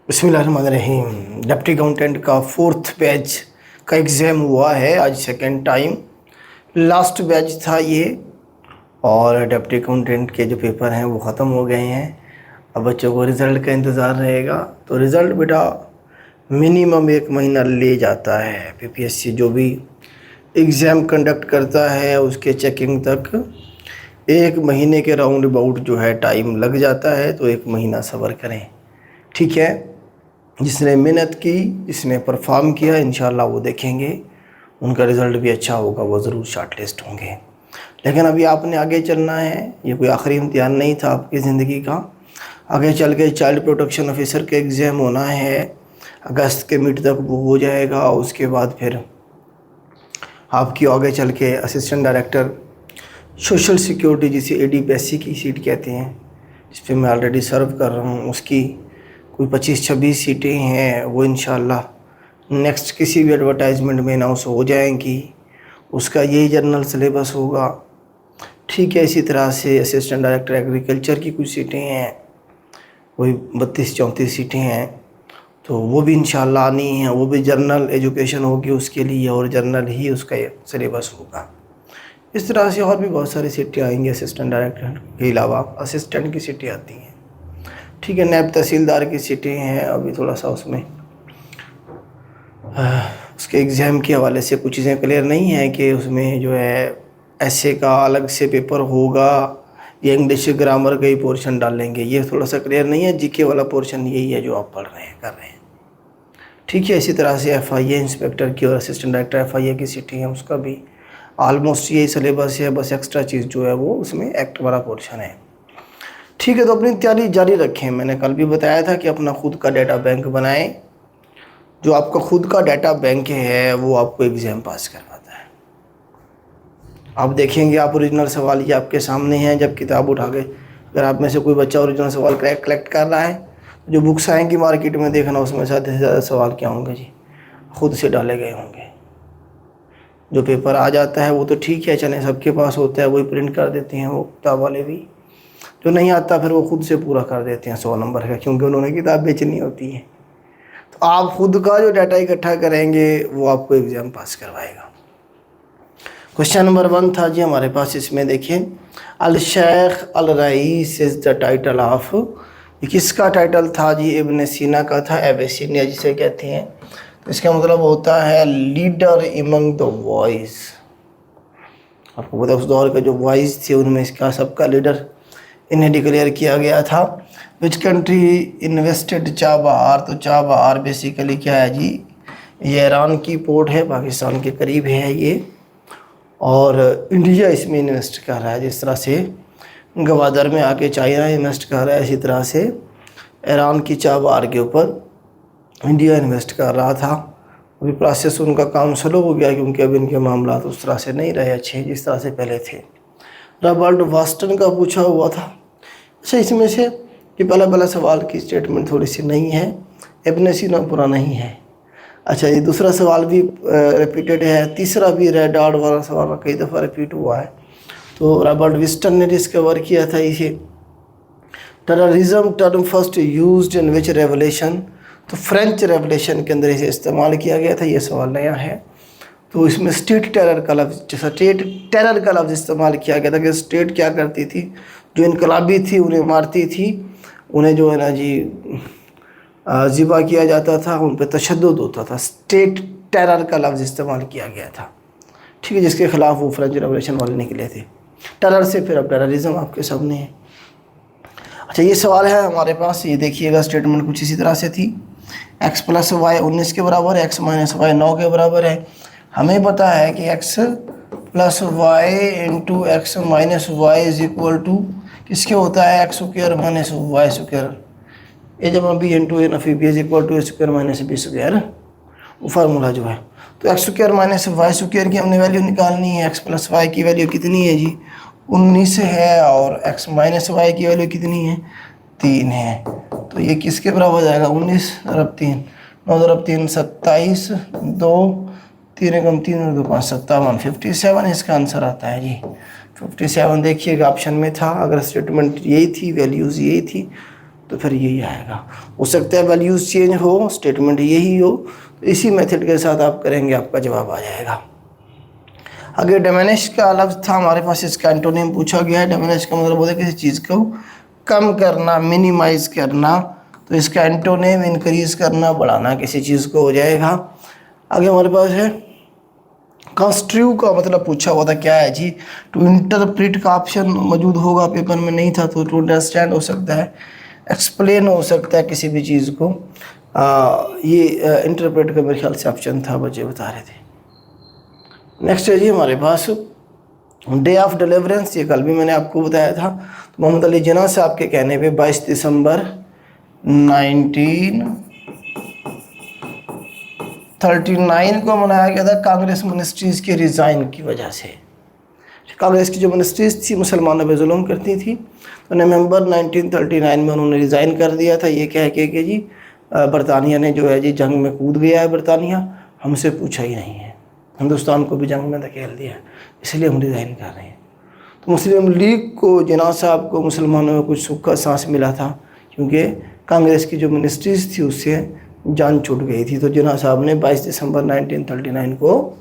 बिस्मिल्लाहिर्रहमानिर्रहीम। Deputy accountant का fourth batch का एग्ज़ाम हुआ है आज सेकंड टाइम। लास्ट बैच था ये और डिप्टी अकाउंटेंट के जो पेपर हैं वो ख़त्म हो गए हैं। अब बच्चों को रिज़ल्ट का इंतज़ार रहेगा। तो रिज़ल्ट बेटा मिनिमम 1 महीना ले जाता है। पीपीएससी जो भी एग्ज़ाम कंडक्ट करता है उसके चेकिंग तक 1 महीने के राउंड अबाउट जो है टाइम लग जाता है। तो 1 महीना सब्र करें, ठीक है। जिसने मेहनत की, जिसने परफॉर्म किया, इंशाल्लाह वो देखेंगे उनका रिज़ल्ट भी अच्छा होगा, वो ज़रूर शॉर्ट लिस्ट होंगे। लेकिन अभी आपने आगे चलना है, ये कोई आखिरी इम्तिहान नहीं था आपकी ज़िंदगी का। आगे चल के चाइल्ड प्रोटेक्शन ऑफिसर के एग्ज़ाम होना है, अगस्त के मिड तक वो हो जाएगा। उसके बाद फिर आपकी आगे चल के असिस्टेंट डायरेक्टर सोशल सिक्योरिटी, जिसे एडीपीएससी की सीट कहते हैं, जिस पर मैं ऑलरेडी सर्व कर रहा हूँ, उसकी कोई 25-26 सीटें हैं। वो इंशाल्लाह नेक्स्ट किसी भी एडवर्टाइजमेंट में अनाउंस हो जाएंगी। उसका यही जनरल सिलेबस होगा, ठीक है। इसी तरह से असिस्टेंट डायरेक्टर एग्रीकल्चर की कुछ सीटें हैं, वही 32-34 सीटें हैं। तो वो भी इंशाल्लाह आनी है, वो भी जनरल एजुकेशन होगी उसके लिए और जनरल ही उसका सिलेबस होगा। इस तरह से और भी बहुत सारी सीटें आएंगी। असिस्टेंट डायरेक्टर के अलावा असिस्टेंट की सीटें आती हैं, ठीक है। नायब तहसीलदार की सीटें हैं, अभी थोड़ा सा उसमें उसके एग्ज़ाम के हवाले से कुछ चीज़ें क्लियर नहीं है कि उसमें जो है ऐसे का अलग से पेपर होगा या इंग्लिश ग्रामर का ही पोर्शन डालेंगे, ये थोड़ा सा क्लियर नहीं है। जीके वाला पोर्शन यही है जो आप पढ़ रहे हैं, कर रहे हैं, ठीक है। इसी तरह से एफआईए इंस्पेक्टर की और असिस्टेंट डायरेक्टर एफआईए की सीटें हैं, उसका भी ऑलमोस्ट यही सिलेबस है, बस एक्स्ट्रा चीज़ जो है वो उसमें एक्ट वाला पोर्शन है, ठीक है। तो अपनी तैयारी जारी रखें। मैंने कल भी बताया था कि अपना खुद का डाटा बैंक बनाएं। जो आपका खुद का डाटा बैंक है वो आपको एग्ज़ाम पास करवाता है। आप देखेंगे, आप ओरिजिनल सवाल ये आपके सामने हैं। जब किताब उठा के अगर आप में से कोई बच्चा ओरिजिनल सवाल कलेक्ट कर रहा है, जो बुक्स आएंगी मार्केट में देखना, उसमें ज़्यादा से ज़्यादा सवाल क्या होंगे जी, खुद से डाले गए होंगे। जो पेपर आ जाता है वो तो ठीक है, चले सबके पास होता है, वही प्रिंट कर देते हैं वो किताब वाले भी। जो नहीं आता फिर वो खुद से पूरा कर देते हैं 100 नंबर का, क्योंकि उन्होंने किताब बेचनी होती है। तो आप खुद का जो डाटा इकट्ठा करेंगे वो आपको एग्ज़ाम पास करवाएगा। क्वेश्चन नंबर 1 था जी हमारे पास, इसमें देखिए, अल शेख अल rice is the title of, ये किसका टाइटल था जी? इब्न सीना का था, एवेसिनिया जिसे कहते हैं। तो इसका मतलब होता है लीडर इमंग द वॉइस। आपको पता है उस दौर के जो वॉइस थे उनमें इसका सबका लीडर इन्हें डिक्लेयर किया गया था। विच कंट्री इन्वेस्टेड चाबहार, तो चाबहार बेसिकली क्या है जी, ये ईरान की पोर्ट है, पाकिस्तान के करीब है ये, और इंडिया इसमें इन्वेस्ट कर रहा है। जिस तरह से गवादर में आके चाइना इन्वेस्ट कर रहा है, इसी तरह से ईरान की चाबहार के ऊपर इंडिया इन्वेस्ट कर रहा था। अभी प्रोसेस उनका काम स्लो हो गया क्योंकि अब इनके मामला उस तरह से नहीं रहे अच्छे जिस तरह से पहले थे। रॉबर्ट वास्टन का पूछा हुआ था। अच्छा, इसमें से ये पहला सवाल की स्टेटमेंट थोड़ी सी नहीं है, इब्न सीना पूरा नहीं है। अच्छा, ये दूसरा सवाल भी रिपीटेड है, तीसरा भी रेड डॉट वाला सवाल कई दफ़ा रिपीट हुआ है। तो रॉबर्ट विस्टन ने डिस्कवर किया था इसे। Terrorism term first used in which revolution, तो फ्रेंच रेवोल्यूशन के अंदर इसे इस्तेमाल किया गया था। ये सवाल नया है। तो इसमें स्टेट टेरर का लफ्ज़ इस्तेमाल किया गया था कि स्टेट क्या करती थी, जो इनकलाबी थी उन्हें मारती थी, उन्हें जो है ना जी ज़िबा किया जाता था, उन पर तशद्दुद होता था। स्टेट टेरर का लफ्ज़ इस्तेमाल किया गया था, ठीक है, जिसके ख़िलाफ़ वो फ्रेंच रेवोल्यूशन वाले निकले थे। टेरर से फिर अब टेररिज्म आपके सामने है। अच्छा, ये सवाल है हमारे पास, ये देखिएगा, स्टेटमेंट कुछ इसी तरह से थी। x + y 19 के बराबर है, x - y 9 के बराबर है। हमें पता है कि x + y × x - y = किसके होता है, x² - y²। ए जमा b × a नफ़ी b = a² - b², वो फार्मूला जो है। तो x² - y² की हमने वैल्यू निकालनी है। x + y की वैल्यू कितनी है जी, 19 है, और x - y की वैल्यू कितनी है, 3 है। तो ये किसके बराबर हो जाएगा, 19 × 3, 9 × 3 27, 2 3 × 3 2 5 57, 57 इसका आंसर आता है जी। 57 देखिएगा ऑप्शन में था। अगर स्टेटमेंट यही थी, वैल्यूज़ यही थी, तो फिर यही आएगा। हो सकता है वैल्यूज़ चेंज हो, स्टेटमेंट यही हो, तो इसी मेथड के साथ आप करेंगे, आपका जवाब आ जाएगा। आगे डिमिनिश का अलग था हमारे पास, इसका एंटोनिम पूछा गया है। डिमिनिश का मतलब होता है किसी चीज़ को कम करना, मिनिमाइज करना, तो इसका एंटोनिम इंक्रीज करना, बढ़ाना किसी चीज़ को हो जाएगा। आगे हमारे पास है कंस्ट्रू का मतलब पूछा हुआ था, क्या है जी? टू इंटरप्रेट का ऑप्शन मौजूद होगा, पेपर में नहीं था, तो टू अंडरस्टैंड हो सकता है, एक्सप्लेन हो सकता है किसी भी चीज़ को। ये इंटरप्रेट का मेरे ख्याल से ऑप्शन था, बच्चे बता रहे थे। नेक्स्ट है जी हमारे पास डे ऑफ डिलीवरेंस, ये कल भी मैंने आपको बताया था। तो मोहम्मद अली जिन्ना साहब के कहने पे 22 दिसंबर 1939 को मनाया गया था, कांग्रेस मिनिस्ट्रीज के रिज़ाइन की वजह से। कांग्रेस की जो मिनिस्ट्रीज थी मुसलमानों पे जुल्म करती थी, तो नवंबर 1939 में उन्होंने रिज़ाइन कर दिया था, ये कह के कि जी बरतानिया ने जो है जी जंग में कूद गया है, बरतानिया हमसे पूछा ही नहीं है, हिंदुस्तान को भी जंग में धकेल दिया, इसलिए हम रिज़ाइन कर रहे हैं। तो मुस्लिम लीग को, जिन्ना साहब को, मुसलमानों में कुछ सुख का सांस मिला था, क्योंकि कांग्रेस की जो मिनिस्ट्रीज थी उससे जान छूट गई थी। तो जिन्ना साहब ने 22 दिसंबर 1939 को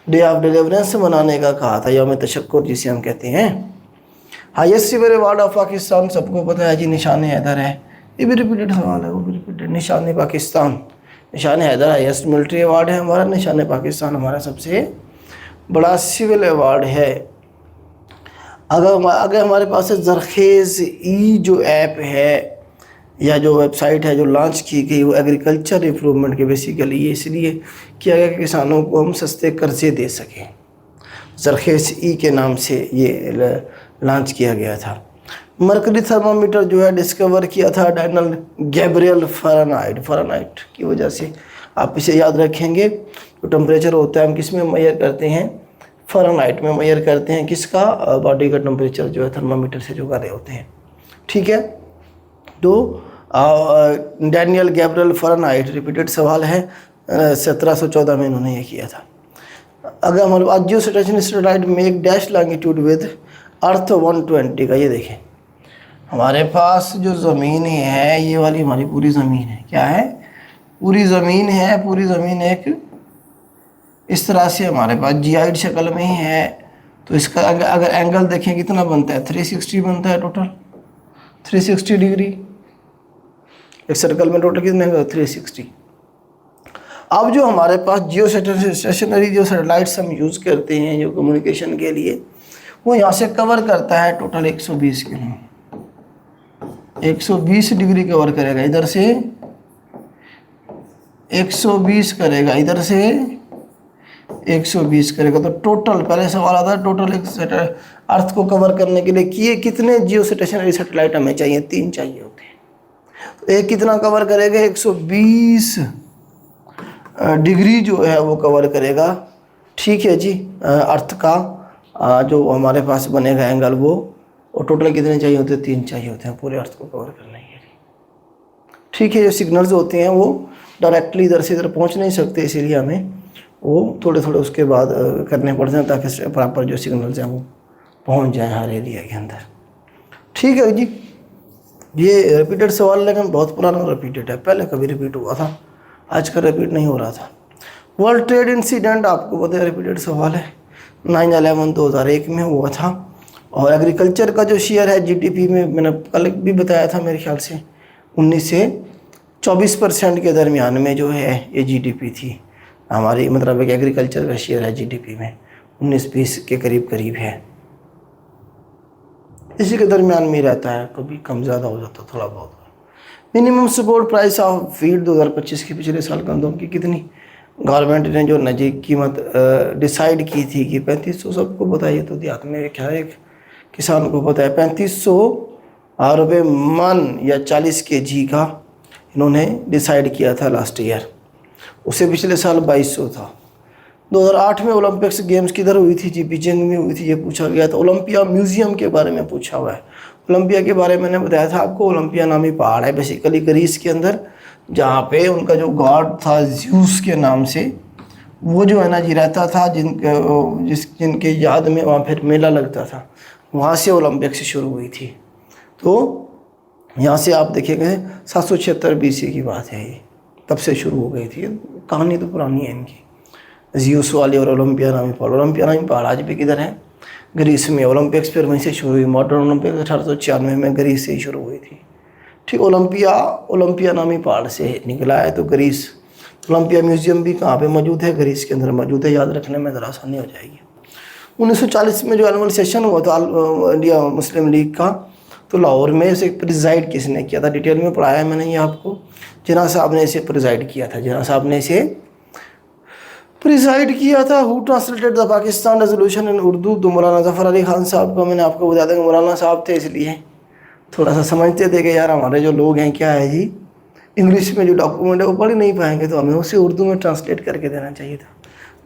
डे ऑफ डिलीवरेंस मनाने का कहा था, यौम तशक्कुर जिसे हम कहते हैं। Highest civil award of Pakistan सबको पता है जी, निशान हैदर है, ये भी रिपीटेड सवाल है, वो भी रिपीटेड। निशान पाकिस्तान, निशान हैदर हाईएस्ट मिलिट्री अवार्ड है हमारा, निशान पाकिस्तान हमारा सबसे बड़ा सिविल अवार्ड है। अगर हमारे पास ज़रखेज़ ई जो ऐप है या जो वेबसाइट है जो लॉन्च की गई, वो एग्रीकल्चर इम्प्रूवमेंट के बेसिकली ये इसलिए किया गया कि किसानों को हम सस्ते कर्जे दे सकें। ज़रखेज़ ई के नाम से ये लॉन्च किया गया था। मरकरी थर्मामीटर जो है डिस्कवर किया था डैनियल गैब्रियल फ़ारेनहाइट की वजह से। आप इसे याद रखेंगे, तो टेम्परेचर होता है हम किस में मेजर करते हैं? फ़ारेनहाइट में मेजर करते हैं। किसका? बॉडी का टेम्परेचर जो है थर्मामीटर से जो कर रहे होते हैं, ठीक है। तो डैनियल गैब्रियल फ़ारेनहाइट रिपीटेड सवाल है, 1714 में इन्होंने ये किया था। अगर हमारे पास geo station satellite make dash longitude with earth 120 का, ये देखें हमारे पास जो ज़मीन है, ये वाली हमारी पूरी ज़मीन है, क्या है? पूरी ज़मीन है, पूरी ज़मीन एक इस तरह से हमारे पास जियाइड शक्ल में ही है। तो इसका अगर एंगल देखें कितना बनता है, 360 बनता है टोटल, 360 डिग्री। एक सर्कल में टोटल कितने होगा? 360। अब जो हमारे पास जियो स्टेशनरी जो सैटेलाइट्स हम यूज़ करते हैं जो कम्युनिकेशन के लिए, वो यहाँ से कवर करता है टोटल 120 किलो, 120 डिग्री कवर करेगा। इधर से 120 करेगा, इधर से 120 करेगा। तो टोटल, पहले सवाल आता है टोटल एक अर्थ को कवर करने के लिए किए कितने जियो स्टेशनरी सैटेलाइट हमें चाहिए? 3 चाहिए होते हैं। तो एक कितना कवर करेगा? 120 डिग्री जो है वो कवर करेगा, ठीक है जी। अर्थ का जो हमारे पास बनेगा एंगल वो, और टोटल कितने चाहिए होते हैं? 3 चाहिए होते हैं पूरे अर्थ को कवर करने के लिए, ठीक है। जो सिग्नल्स होते हैं वो डायरेक्टली इधर से इधर पहुंच नहीं सकते, इसीलिए हमें वो थोड़े थोड़े उसके बाद करने पड़ते हैं ताकि प्रॉपर जो सिग्नल्स हैं वो पहुंच जाए हर एरिया के अंदर, ठीक है जी। ये रिपीटेड सवाल लेकिन बहुत पुराना रिपीटेड है, पहले कभी रिपीट हुआ था, आजकल रिपीट नहीं हो रहा था। वर्ल्ड ट्रेड इंसिडेंट आपको पता है रिपीटेड सवाल है, 9/11 2001 में हुआ था। और एग्रीकल्चर का जो शेयर है जीडीपी में, मैंने कल भी बताया था मेरे ख्याल से 19 से 24% के दरमियान में जो है ये जीडीपी थी हमारी, मतलब एक एग्रीकल्चर का शेयर है जीडीपी में 19-20 के करीब है, इसी के दरमियान में रहता है, कभी कम ज़्यादा हो जाता थोड़ा बहुत। Minimum support price of feed 2025 के पिछले साल गंदम की कितनी? गवर्नमेंट ने जो नजी कीमत डिसाइड की थी कि 3500, सबको बताइए तो देहात में क्या है, एक किसान को पता है 3500 रुपये मन या 40 kg का इन्होंने डिसाइड किया था लास्ट ईयर, उससे पिछले साल 2200 था। 2008 में ओलंपिक्स गेम्स किधर हुई थी जी? बीजिंग में हुई थी, ये पूछा गया था। ओलंपिया म्यूजियम के बारे में पूछा हुआ है। ओलंपिया के बारे में मैंने बताया था आपको, ओलंपिया नामी पहाड़ है बेसिकली ग्रीस के अंदर, जहाँ पे उनका जो गॉड था ज़्यूस के नाम से, वो जो है ना जी रहता था, जिनके याद में वहाँ फिर मेला लगता था, वहाँ से ओलंपिक्स शुरू हुई थी। तो यहाँ से आप देखेंगे 776 BC की बात है, ये तब से शुरू हो गई थी। कहानी तो पुरानी है इनकी। ज़्यूस वाली और ओलंपिया नामी पहाड़, ओलंपिया नामी पहाड़ आज भी किधर है? ग्रीस में। ओलंपिक्स फिर वहीं से शुरू हुई। मॉडर्न ओलंपिक्स 1896 में ग्रीस से ही शुरू हुई थी। ठीक, ओलंपिया नामी पहाड़ से निकला है। तो ग्रीस, ओलंपिया म्यूजियम भी कहाँ पे मौजूद है? ग्रीस के अंदर मौजूद है। याद रखने में ज़रा आसानी हो जाएगी। 1940 में जो एनुअल सेशन हुआ था इंडिया मुस्लिम लीग का, तो लाहौर में इसे प्रिजाइड किसने किया था? डिटेल में पढ़ाया है मैंने ये आपको। जिन्ना साहब ने इसे प्रिजाइड किया था। जिन्ना साहब ने इसे प्रिजाइड किया था। Who translated the Pakistan resolution in Urdu? तो मौलाना जफ़र अली खान साहब का मैंने आपको बता दें, मौलाना साहब थे, इसलिए थोड़ा सा समझते थे कि यार हमारे जो लोग हैं क्या है जी, इंग्लिश में जो डॉक्यूमेंट है वो पढ़ नहीं पाएंगे, तो हमें उसे उर्दू में ट्रांसलेट करके देना चाहिए था।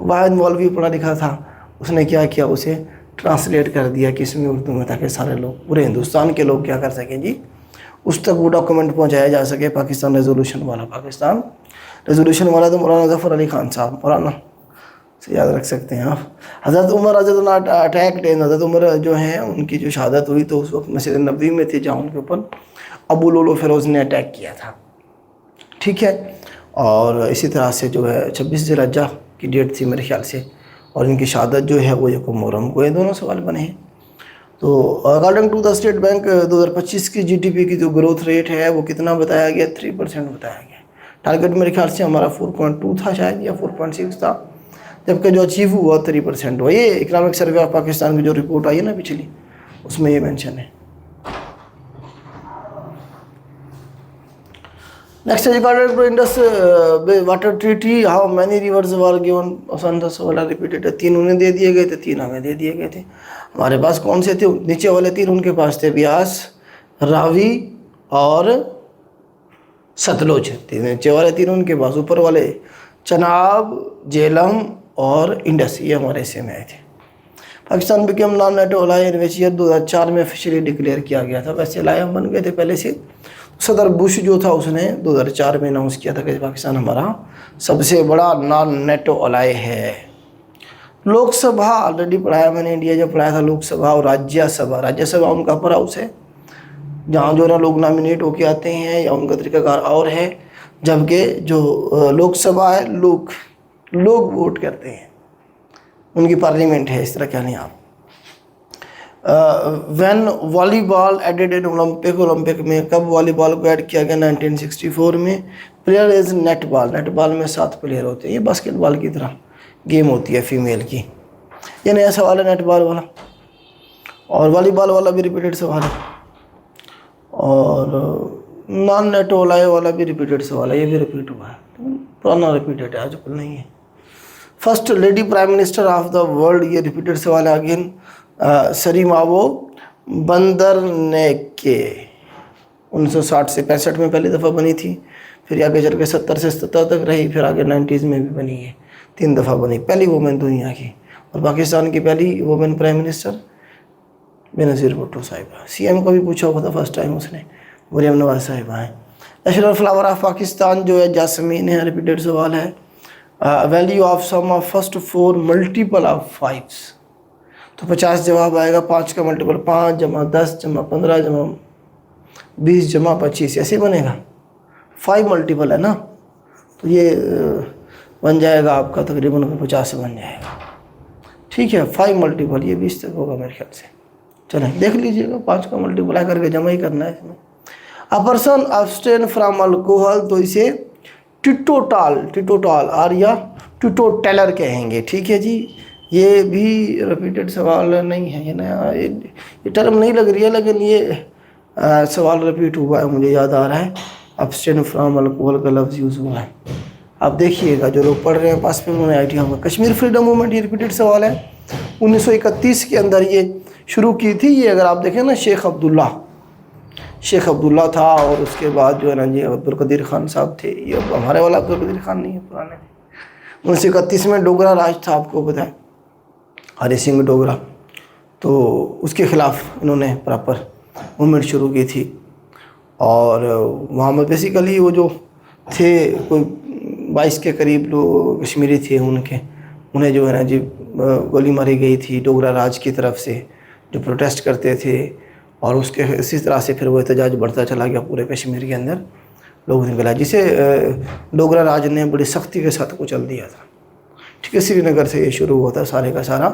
वाहिद मौलवी पढ़ा लिखा था, उसने क्या किया, उसे ट्रांसलेट कर दिया किस में? उर्दू में, ताकि सारे लोग, पूरे हिंदुस्तान के लोग क्या कर सकें जी, उस तक वो डॉक्यूमेंट पहुंचाया जा सके। पाकिस्तान रेजोल्यूशन वाला, पाकिस्तान रेजोल्यूशन वाला तो मौलाना जफ़र अली खान साहब, मौलाना से याद रख सकते हैं आप। हज़रत उमर अटैक टेन, हज़रत उमर जो हैं उनकी जो शहादत हुई तो उस वक्त मस्जिद नबवी में थे, जहाँ उनके ऊपर अबू लुलु फ़िरोज़ ने अटैक किया था। ठीक है। और इसी तरह से जो है 26 ज़िलहज्जा की डेट थी मेरे ख्याल से, और इनकी शहादत जो है वो यकम मुहर्रम को। ये दोनों सवाल बने हैं। तो according to the State Bank 2025 की GDP की जो ग्रोथ रेट है वो कितना बताया गया? 3% बताया गया। टारगेट मेरे ख्याल से हमारा 4.2 था शायद, या 4.6 था, जबकि जो अचीव हुआ 3% हुआ। ये इकनॉमिक सर्वे ऑफ पाकिस्तान की जो रिपोर्ट आई है ना पिछली, उसमें ये मेंशन है। Next is according to Indus water treaty how many rivers were given? आसान 10 वाला रिपीटेड है। 3 उन्हें दे दिए गए थे, 3 हमें दे दिए गए थे। हमारे पास कौन से थे? नीचे वाले 3 उनके पास थे, ब्यास, रावी और सतलुज। नीचे वाले 3 उनके पास, ऊपर वाले चनाब, झेलम और इंडस, ये हमारे हिस्से में आए थे। Pakistan became non NATO ally in which year? 2004 में ऑफिशियली डिक्लेयर किया गया था। वैसे अलाय हम बन गए थे पहले से। सदर बुश जो था उसने 2004 में अनाउंस किया था कि पाकिस्तान हमारा सबसे बड़ा नॉन नेटो अलाय है। लोकसभा ऑलरेडी पढ़ाया मैंने, इंडिया जो पढ़ाया था लोकसभा और राज्यसभा। राज्यसभा उनका अपर हाउस है, जहाँ जो ना लोग नॉमिनेट होके आते हैं, या उनका तरीकाकार और है। जबकि जो लोकसभा है, लोग वोट करते हैं, उनकी पार्लियामेंट है। इस तरह क्या नहीं आप। When volleyball added in Olympic में कब वॉलीबॉल को ऐड किया गया? 1964 में। प्लेयर इज नेटबॉल, नेटबॉल में 7 प्लेयर होते हैं। ये बास्केटबॉल की तरह गेम होती है फीमेल की। ये नया सवाल है नेटबॉल वाला, और वॉलीबॉल वाला भी रिपीटेड सवाल है, और नॉन नेटो वाला भी रिपीटेड सवाल है। ये भी रिपीट हुआ है, पुराना रिपीटेड है, आजकल नहीं है। First lady prime minister of the world, ये रिपीटेड सवाल है अगेन। सरीमावो बंदरनेके 1960 से 65 में पहली दफ़ा बनी थी, फिर आगे चल के 70 से 77 तक रही, फिर आगे 90s में भी बनी है, 3 दफ़ा बनी। पहली वुमेन दुनिया की, और पाकिस्तान की पहली women prime minister Benazir Bhutto साहिबा। CM का भी पूछा हुआ था फर्स्ट टाइम उसने, मरियम नवाज साहिबा हैं। नेशनल फ्लावर ऑफ पाकिस्तान जो है जासमीन है, रिपीटेड सवाल है। Value of sum of first 4 multiple of 5, तो 50 जवाब आएगा। 5 का मल्टीपल 5 जमा 10 जमा 15 जमा 20 जमा 25, ऐसे बनेगा। 5 मल्टीपल है ना, तो ये बन जाएगा आपका तकरीबन 50 बन जाएगा। ठीक है, 5 मल्टीपल, ये 20 तक होगा मेरे ख्याल से। चलें देख लीजिएगा, 5 का मल्टीप्लाई करके जमा ही करना है इसमें। A person abstain from alcohol, तो इसे टिटोटाल और या टिटोटेलर कहेंगे। ठीक है जी, ये भी रिपीटेड सवाल नहीं है, ये नया, ये टर्म नहीं लग रही है, लेकिन ये सवाल रिपीट हुआ है, मुझे याद आ रहा है। अब्सटेन फ्रॉम अल्कोहल का लफ्ज़ यूज़ हुआ है। आप देखिएगा, जो लोग पढ़ रहे हैं पास में उन्होंने आइडिया होगा। कश्मीर फ्रीडम मूवमेंट, ये रिपीटेड सवाल है। 1931 के अंदर ये शुरू की थी। ये अगर आप देखें ना, शेख अब्दुल्ला था, और उसके बाद जो है ना जी अब्दुल कदीर खान साहब थे। ये हमारे वाला अब्दुल कदीर खान नहीं है, पुराने। 1931 में डोगरा राज था, आपको पता है, हरि सिंह डोगरा, तो उसके ख़िलाफ़ इन्होंने प्रॉपर मूवमेंट शुरू की थी। और वहाँ में बेसिकली वो जो थे कोई 22 के करीब लोग कश्मीरी थे, उन्हें जो है ना जी गोली मारी गई थी डोगरा राज की तरफ से, जो प्रोटेस्ट करते थे। और उसके इसी तरह से फिर वो एहतजाज बढ़ता चला गया पूरे कश्मीर के अंदर, लोग निकला, जिसे डोगरा राज ने बड़ी सख्ती के साथ कुचल दिया था। ठीक है, श्रीनगर से ये शुरू हुआ था सारे का सारा।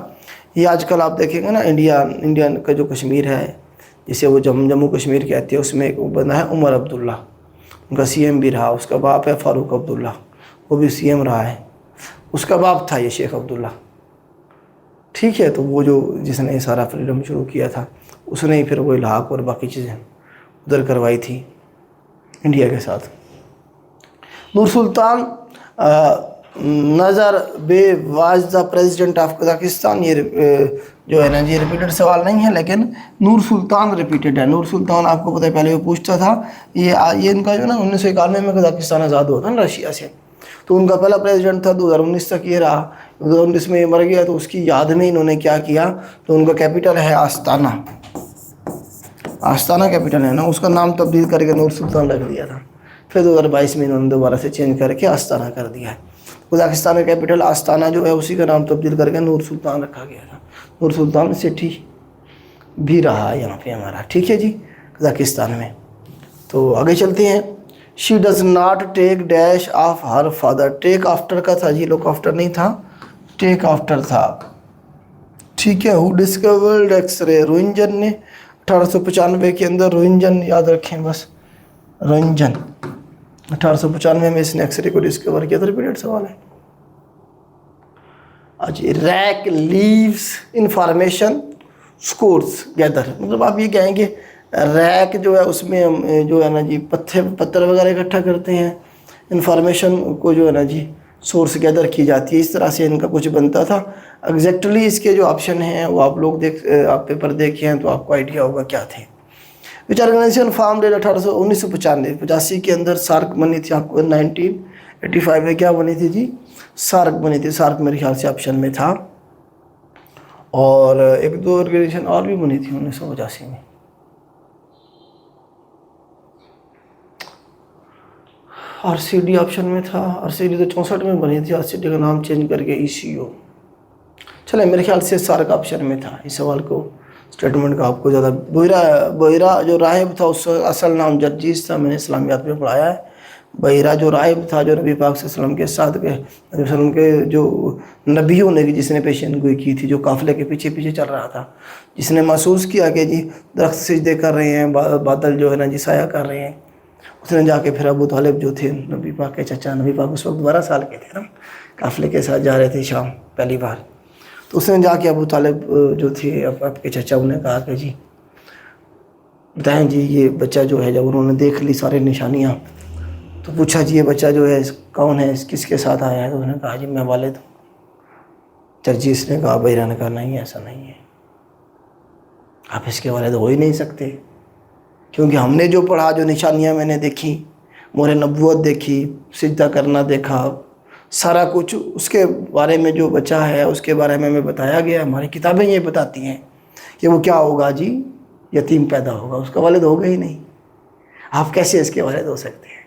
ये आजकल आप देखेंगे ना, इंडिया का जो कश्मीर है, जिसे वो जम्मू कश्मीर कहते हैं, उसमें एक बंदा है उमर अब्दुल्ला, उनका सीएम भी रहा। उसका बाप है फ़ारूक अब्दुल्ला, वो भी सीएम रहा है। उसका बाप था ये शेख अब्दुल्ला। ठीक है, तो वो जो जिसने सारा फ्रीडम शुरू किया था, उसने ही फिर वो इलाक़ और बाकी चीज़ें उधर करवाई थी इंडिया के साथ। नूर सुल्तान नज़र बेवाजदा प्रेसिडेंट ऑफ कज़ाकिस्तान, ये जो है ना जी रिपीटेड सवाल नहीं है, लेकिन नूर सुल्तान रिपीटेड है। नूर सुल्तान आपको पता है पहले वो पूछता था, ये इनका जो ना 1991 में कज़ाकिस्तान आज़ाद हुआ था ना रशिया से, तो उनका पहला प्रेसिडेंट था, 2019 तक ये रहा। 2019 में ये मर गया, तो उसकी याद में इन्होंने क्या किया, तो उनका कैपिटल है आस्ताना, आस्ताना कैपिटल है ना, उसका नाम तब्दील करके नूर सुल्तान रख दिया था। फिर 2022 में इन्होंने दोबारा से चेंज करके आस्ताना कर दिया है। कज़ाकिस्तान का कैपिटल आस्ताना जो है, उसी का नाम तब्दील करके नूर सुल्तान रखा गया था। नूर सुल्तान सिटी भी रहा है यहाँ पे हमारा। ठीक है जी, कज़ाकिस्तान में। तो आगे चलते हैं। She does not take dash of her father, take after का था जी, लुक आफ्टर नहीं था, टेक आफ्टर था। ठीक है, हु डिस्कवर्ड एक्सरे, रोहिंजन ने 1895 के अंदर, रोहिंजन याद रखें बस, रोहिंजन 1895 में इसने एक्सरे को डिस्कवर किया था। रिपीटेड सवाल है। अच्छा, rack leaves information scores gather, मतलब आप ये कहेंगे रैक जो है उसमें हम जो है ना जी पत्थर वगैरह इकट्ठा करते हैं, इंफॉर्मेशन को जो है ना जी सोर्स गैदर की जाती है, इस तरह से इनका कुछ बनता था। एग्जैक्टली इसके जो ऑप्शन हैं वो आप लोग आप पेपर देखे हैं तो आपको आइडिया होगा क्या थे। विच ऑर्गेनाइजेशन फॉर्म डेट 1985 के अंदर, सार्क बनी थी। आपको 1985 में क्या बनी थी जी, सार्क बनी थी। सार्क मेरे ख्याल से ऑप्शन में था, और एक दो ऑर्गेनाइजेशन और भी बनी थी 1985 में। आरसीडी ऑप्शन में था, आरसीडी तो 64 में बनी थी, आरसीडी का नाम चेंज करके ईसीओ। चले, मेरे ख्याल से सार्क ऑप्शन में था। इस सवाल को स्टेटमेंट का आपको ज़्यादा, बहिरा जो राहिब था उसका असल नाम जर्जीस था, मैंने इस्लामियात में पढ़ाया है। बहिरा जो राहिब था, जो नबी पाक सल्लल्लाहु अलैहि वसल्लम के साथ नबी वसल्लम के जो नबी होने की जिसने पेशेनगोई की थी, जो काफिले के पीछे पीछे चल रहा था, जिसने महसूस किया कि जी दरख्त सिजदे कर रहे हैं, बादल जो है ना जी साया कर रहे हैं, उसने जाके फिर अबू तालिब जो थे नबी पाक के चचा, नबी पाक उस वक्त 12 साल के थे ना, काफिले के साथ जा रहे थे शाम पहली बार, तो उसने जाके अबू तालिब जो थे आपके चचा, उन्हें कहा कि जी बताएं जी ये बच्चा जो है, जब उन्होंने देख ली सारे निशानियाँ, तो पूछा जी ये बच्चा जो है कौन है, किसके साथ आया है, तो उन्होंने कहा जी मैं वालिद हूँ। जर्जीस ने कहा, बहिरा ने कहा नहीं ऐसा नहीं है, आप इसके वालिद हो ही नहीं सकते, क्योंकि हमने जो पढ़ा, जो निशानियाँ मैंने देखी, मोहरे नबूवत देखी, सिजदा करना देखा, सारा कुछ उसके बारे में जो बच्चा है उसके बारे में हमें बताया गया। हमारी किताबें ये बताती हैं कि वो क्या होगा जी, यतीम पैदा होगा, उसका वालिद होगा ही नहीं, आप कैसे इसके वालिद हो सकते हैं।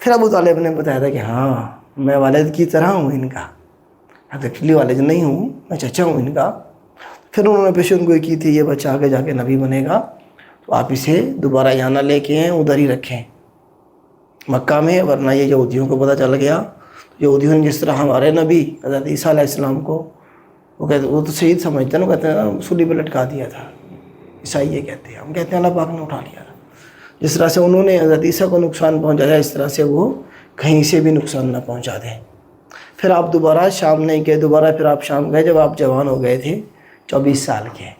फिर अबू तालिब ने बताया था कि हाँ मैं वालिद की तरह हूँ इनका, मैं एक्चुअली वालिद नहीं हूँ, मैं चचा हूँ इनका। फिर उन्होंने पेशेनगोई की थी, ये बच्चा आगे जाके नबी बनेगा, तो आप इसे दोबारा यहाँ ना लेके आएँ, उधर ही रखें मक्का में, वरना ये यहूदियों को पता चल गया। यहूदियों ने जिस तरह हमारे नबी हज़रत ईसा अलैहिस्सलाम को वो तो शहीद समझते हैं ना, कहते हैं ना सूली पे लटका दिया था, ईसाई ये कहते हैं, हम कहते हैं अल्लाह पाक ने उठा लिया था। जिस तरह से उन्होंने हज़रत ईसा को नुकसान पहुँचाया, इस तरह से वो कहीं से भी नुकसान ना पहुँचा दें। फिर आप दोबारा शाम नहीं गए, दोबारा फिर आप शाम गए जब आप जवान हो गए थे, 24 साल के,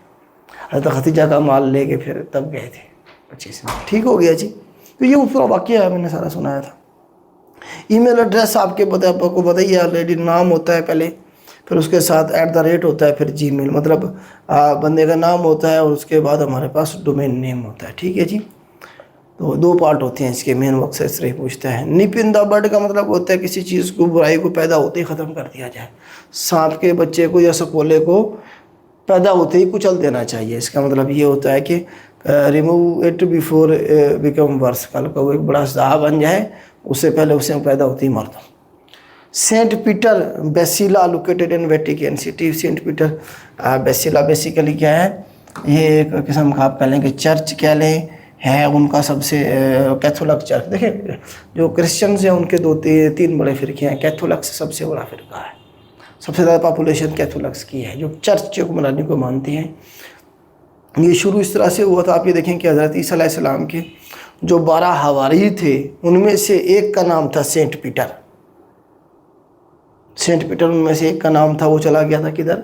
हज़रत खदीजा का माल लेके फिर तब गए थे 25 में। ठीक हो गया जी। तो ये पूरा वाक़या है, मैंने सारा सुनाया था। ईमेल एड्रेस आपको पता ही है ऑलरेडी, नाम होता है पहले, फिर उसके साथ @ होता है, फिर जीमेल, मतलब बंदे का नाम होता है और उसके बाद हमारे पास डोमेन नेम होता है। ठीक है जी। तो 2 पार्ट होते हैं इसके, मेन मकसद इस तरह पूछता है। निप इन द बड का मतलब होता है किसी चीज़ को, बुराई को पैदा होते ही ख़त्म कर दिया जाए। सांप के बच्चे को या सपोले को पैदा होते ही कुचल देना चाहिए, इसका मतलब ये होता है कि remove it before become verse, कल को वो एक बड़ा साह बन जाए, उससे पहले उसे पैदा होते ही मार दो। Saint Peter basilica located in Vatican City. Saint Peter basilica basically क्या है, ये एक किस्म का आप कह लें कि चर्च कह लें, है उनका सबसे कैथोलिक चर्च। देखिए जो क्रिश्चियंस हैं उनके तीन बड़े फ़िरके हैं। कैथोलिक्स सबसे बड़ा फ़िरका है, सबसे ज़्यादा पॉपुलेशन कैथोलिक्स की है, जो चर्च हुक्मरानी को मानती हैं। ये शुरू इस तरह से हुआ था, आप ये देखें कि हज़रत ईसा अलैहिस्सलाम के जो 12 हवारी थे उनमें से एक का नाम था सेंट पीटर। सेंट पीटर उनमें से एक का नाम था। वो चला गया था किधर,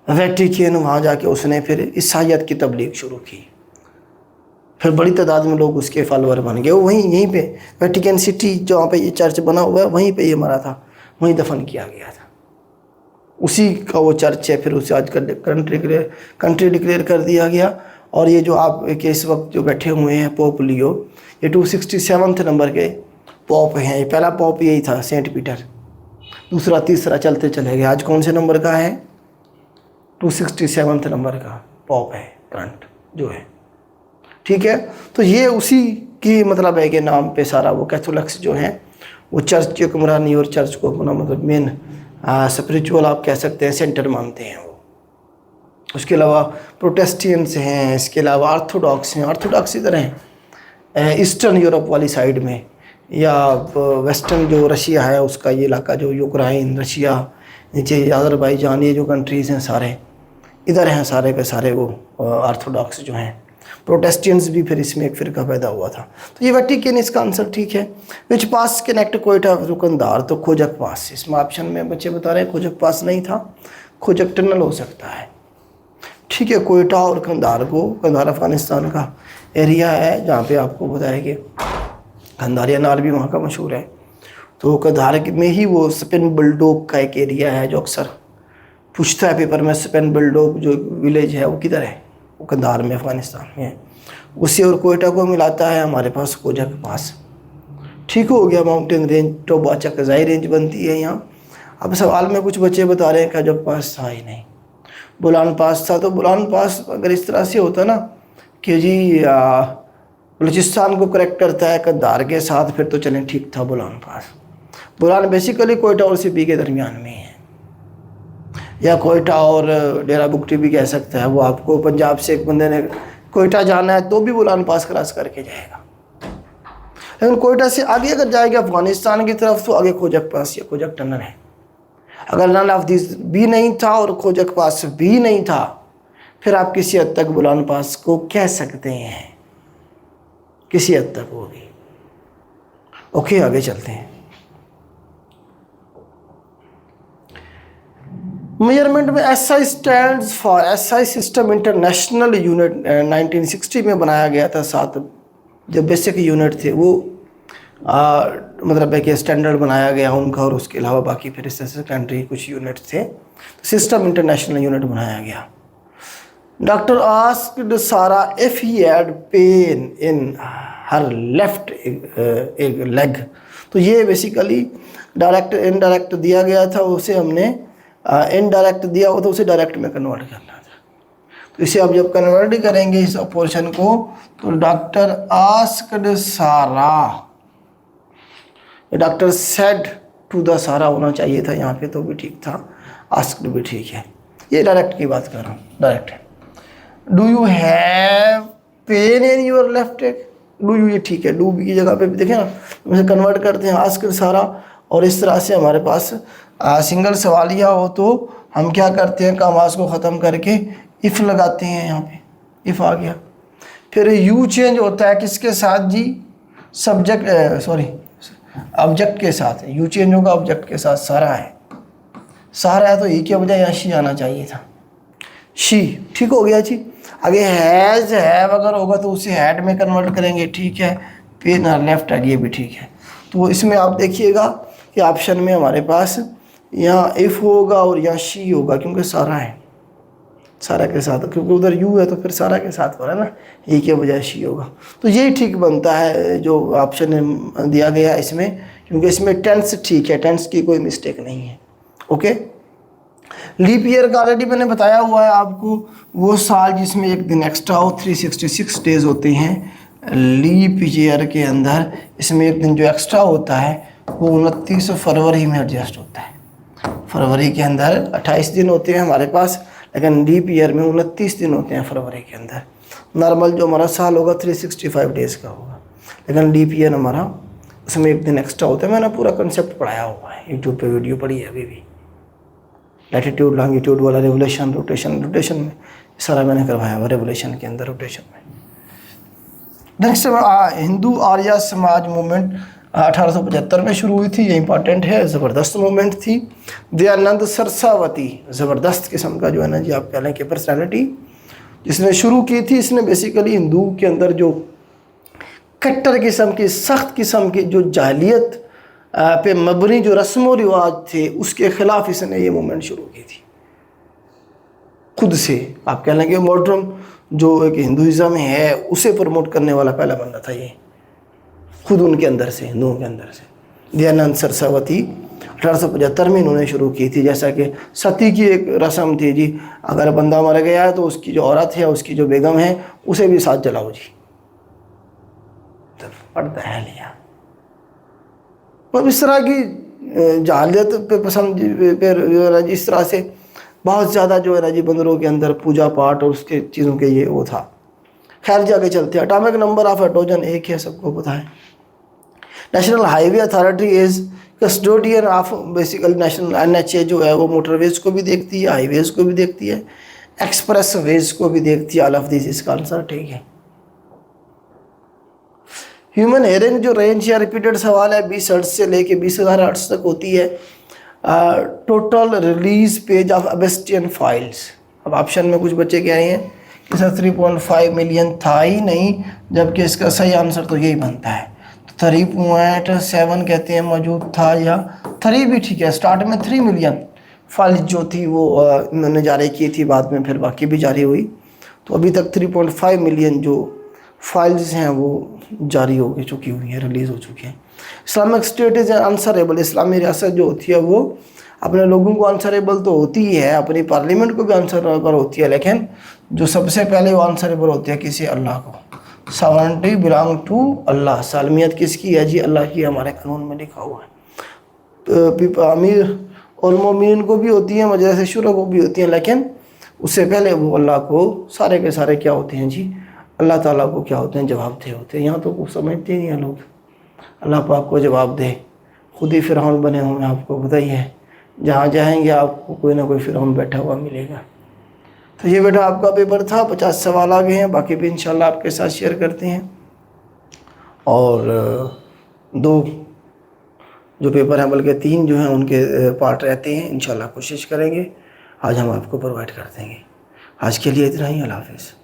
वेटिकन, वहाँ जाके उसने फिर ईसाईयत की तबलीग शुरू की। फिर बड़ी तादाद में लोग उसके फॉलोअर बन गए। वो यहीं पे वेटिकन सिटी जहाँ पे ये चर्च बना हुआ है वहीं पे ये मरा था, वहीं दफन किया गया था। उसी का वो चर्च है। फिर उसे आज कंट्री डिक्लेयर कर दिया गया। और ये जो आप के इस वक्त जो बैठे हुए हैं पोप लियो, ये 267 नंबर के पॉप हैं। ये पहला पॉप यही था सेंट पीटर, दूसरा तीसरा चलते चले गए। आज कौन से नंबर का है, 267 नंबर का पॉप है करंट जो है, ठीक है। तो ये उसी की मतलब है कि नाम पे सारा वो कैथोलिक्स जो हैं वो चर्च की हुक्मरानी और चर्च को अपना मतलब मेन स्पिरिचुअल आप कह सकते हैं सेंटर मानते हैं वो। उसके अलावा प्रोटेस्टेंट्स हैं, इसके अलावा ऑर्थोडॉक्स हैं। ऑर्थोडॉक्स इधर हैं ईस्टर्न यूरोप वाली साइड में, या वेस्टर्न जो रशिया है उसका ये इलाका, जो यूक्रेन, रशिया, नीचे अज़रबैजान, ये जो कंट्रीज़ हैं सारे इधर हैं सारे के सारे वो ऑर्थोडॉक्स जो हैं। प्रोटेस्टेंट्स भी फिर इसमें एक फ़िरका पैदा हुआ था। तो ये वेटिकन इसका आंसर ठीक है। विच पास कनेक्ट कोयटा दुकानदार, तो खोजक पास। इसमें ऑप्शन में बच्चे बता रहे हैं खोजक पास नहीं था, खोजक टनल हो सकता है, ठीक है। कोयटा और कंधार को, कंधार अफ़गानिस्तान का एरिया है जहाँ पे आपको बताया कि कंधारिया नार भी वहाँ का मशहूर है। तो कंधार में ही वो स्पेन बुलडोग का एक एरिया है जो अक्सर पूछता है पेपर में। स्पेन बुलडोग जो विलेज है वो किधर है, वो कंधार में अफ़गानिस्तान में है। उसे और कोयटा को मिलाता है हमारे पास खोजक पास, ठीक हो गया। माउंटेन रेंज टोबा चकजाई रेंज बनती है यहाँ। अब सवाल में कुछ बच्चे बता रहे हैं खोजक पास था ही नहीं, बोलान पास था। तो बोलान पास अगर इस तरह से होता ना कि जी बलूचिस्तान को करेक्ट करता है कंधार के साथ, फिर तो चलें ठीक था बोलान पास। बोलान बेसिकली कोयटा और सिपी के दरमियान में है, या कोयटा और डेरा बुगटी भी कह सकता है। वो आपको पंजाब से एक बंदे ने कोयटा जाना है तो भी बोलान पास क्रॉस करके जाएगा, लेकिन कोयटा से आगे अगर जाएगा अफ़गानिस्तान की तरफ तो आगे खोजक पास या खोजक टनल है। अगर नन ऑफ दिस भी नहीं था और खोजक पास भी नहीं था, फिर आप किसी हद तक बोलान पास को कह सकते हैं, किसी हद तक वो भी। ओके, आगे चलते हैं। मेजरमेंट में SI stands for SI system international unit 1960 में बनाया गया था। साथ जो बेसिक यूनिट थे वो मतलब है कि स्टैंडर्ड बनाया गया उनका, और उसके अलावा बाकी फिर इससे सेकेंडरी कुछ यूनिट थे। सिस्टम इंटरनेशनल यूनिट बनाया गया। डॉक्टर आस्क्ड सारा if he had pain in her left leg. तो ये बेसिकली डायरेक्ट इनडायरेक्ट दिया गया था, उसे हमने इनडायरेक्ट दिया हो तो उसे डायरेक्ट में कन्वर्ट करना था। तो इसे आप जब कन्वर्ट करेंगे इस पोर्शन को, तो डॉक्टर आस्क्ड सारा, डॉक्टर सेड टू द सारा होना चाहिए था यहाँ पे, तो भी ठीक था। आस्क्ड भी ठीक है। ये डायरेक्ट की बात कर रहा हूँ, डायरेक्ट है। Do you have pain in your left leg, do you, ये ठीक है। डू की जगह पे भी देखें ना, उसे कन्वर्ट करते हैं आस्क्ड सारा। और इस तरह से हमारे पास सिंगल सवालिया हो तो हम क्या करते हैं, कामास को ख़त्म करके इफ़ लगाते हैं। यहाँ पे इफ़ आ गया। फिर यू चेंज होता है किसके साथ जी, सब्जेक्ट सॉरी ऑब्जेक्ट के साथ। यू चेंज होगा ऑब्जेक्ट के साथ। सारा है, सारा है तो ई के बजाय यहाँ शी आना चाहिए था, शी। ठीक हो गया जी। आगे हैज़ हैव अगर होगा तो उसे हैड में कन्वर्ट करेंगे, ठीक है। पेन और लेफ्ट है, ये भी ठीक है। तो इसमें आप देखिएगा कि ऑप्शन में हमारे पास यहाँ इफ़ होगा और यहाँ शी होगा, क्योंकि सारा है, सारा के साथ, क्योंकि उधर यू है तो फिर सारा के साथ हो रहा है ना, ए के बजाय शी होगा। तो यही ठीक बनता है जो ऑप्शन दिया गया इसमें, क्योंकि इसमें टेंस ठीक है, टेंस की कोई मिस्टेक नहीं है। ओके। लीप ईयर का ऑलरेडी मैंने बताया हुआ है आपको, वो साल जिसमें एक दिन एक्स्ट्रा हो, 366 डेज होते हैं लीप ईयर के अंदर। इसमें एक दिन जो एक्स्ट्रा होता है वो 29 फरवरी में एडजस्ट होता है। फरवरी के अंदर 28 दिन होते हैं हमारे पास, लेकिन लीप ईयर में 29 दिन होते हैं फरवरी के अंदर। नॉर्मल जो हमारा साल होगा 365 डेज़ का होगा, लेकिन लीप ईयर हमारा उसमें एक दिन एक्स्ट्रा होता है। मैंने पूरा कंसेप्ट पढ़ाया हुआ है, यूट्यूब पे वीडियो पड़ी है अभी भी। लैटिट्यूड लॉन्गिट्यूड वाला रेवोल्यूशन, रोटेशन में सारा मैंने करवाया हुआ, रेवोल्यूशन के अंदर, रोटेशन में। नेक्स्ट हिंदू आर्य समाज मूवमेंट 1875 में शुरू हुई थी, ये इंपॉर्टेंट है, ज़बरदस्त मूवमेंट थी। दयानंद सरसावती, ज़बरदस्त किस्म का जो है ना जी आप कह लें कि पर्सनैलिटी, जिसने शुरू की थी। इसने बेसिकली हिंदू के अंदर जो कट्टर किस्म की, सख्त किस्म की जो जाहिलियत पे मबनी जो रस्म व रिवाज थे, उसके ख़िलाफ़ इसने ये मूवमेंट शुरू की थी खुद से। आप कह लें कि मॉडर्न जो एक हिंदुज़म है उसे प्रमोट करने वाला पहला बंदा था ये, खुद उनके अंदर से, हिंदुओं के अंदर से। दयानंद सरसावती 1875 में इन्होंने शुरू की थी। जैसा कि सती की एक रस्म थी जी, अगर बंदा मर गया है तो उसकी जो औरत है, उसकी जो बेगम है, उसे भी साथ जलाओ जी, तो पड़ता है लिया। मतलब इस तरह की जाहिलियत पे पसंद पे इस तरह से बहुत ज़्यादा जो है ना जी बंदरों के अंदर पूजा पाठ और उसके चीज़ों के ये वो था। खैर जाके चलते हैं। एटॉमिक नंबर ऑफ हाइड्रोजन एक है, सबको पता है। National highway authority is custodian of basically national NHA जो है वो मोटरवेज को भी देखती है, हाईवेज को भी देखती है, एक्सप्रेस वेज को भी देखती है। ऑल ऑफ दिस इसका आंसर ठीक है। ह्यूमन हेयरिंग जो रेंज या रिपीटेड सवाल है 20 हर्ट्ज से लेके 20,000 हर्ट्ज तक होती है। Total release page of Epstein files. अब ऑप्शन में कुछ बच्चे कह रहे हैं कि सर 3.5 मिलियन था ही नहीं, जबकि इसका सही आंसर तो यही बनता है। तो 3.7 कहते हैं मौजूद था, या 3 भी ठीक है। स्टार्ट में 3 मिलियन फाइल्स जो थी वो इन्होंने जारी की थी, बाद में फिर बाकी भी जारी हुई। तो अभी तक 3.5 मिलियन जो फाइल्स हैं वो जारी हो चुकी हुई हैं, रिलीज़ हो चुकी हैं। Islamic State is answerable. इस्लामी रियासत जो होती है वो अपने लोगों को आंसरेबल तो होती ही है, अपनी पार्लियामेंट को भी आंसरेबल होती है, लेकिन जो सबसे पहले वो आंसरेबल होती है किसी अल्लाह को। Sovereignty belong to Allah. सालमियत किसकी है जी? अल्लाह की, हमारे कानून में लिखा हुआ है। अमीर और मोमिन को भी होती है, मजलिस शुरा को भी होती है, लेकिन उससे पहले वो अल्लाह को सारे के सारे क्या होते हैं जी? अल्लाह ताला को क्या होते हैं? जवाबदेह होते हैं। यहाँ तो कुछ समझते नहीं हैं लोग। अल्लाह पाक को जवाब दे, खुद ही फ़िरौन बने हुए हैं, आपको पता ही है। जहाँ जाएंगे आपको कोई ना कोई फ़िरौन बैठा हुआ मिलेगा। तो ये बेटा आपका पेपर था। 50 सवाल आ गए हैं, बाकी भी इंशाल्लाह आपके साथ शेयर करते हैं। और 2 जो पेपर हैं, बल्कि 3 जो हैं उनके पार्ट रहते हैं, इंशाल्लाह कोशिश करेंगे आज हम आपको प्रोवाइड कर देंगे। आज के लिए इतना ही। अल्लाह हाफ़िज़।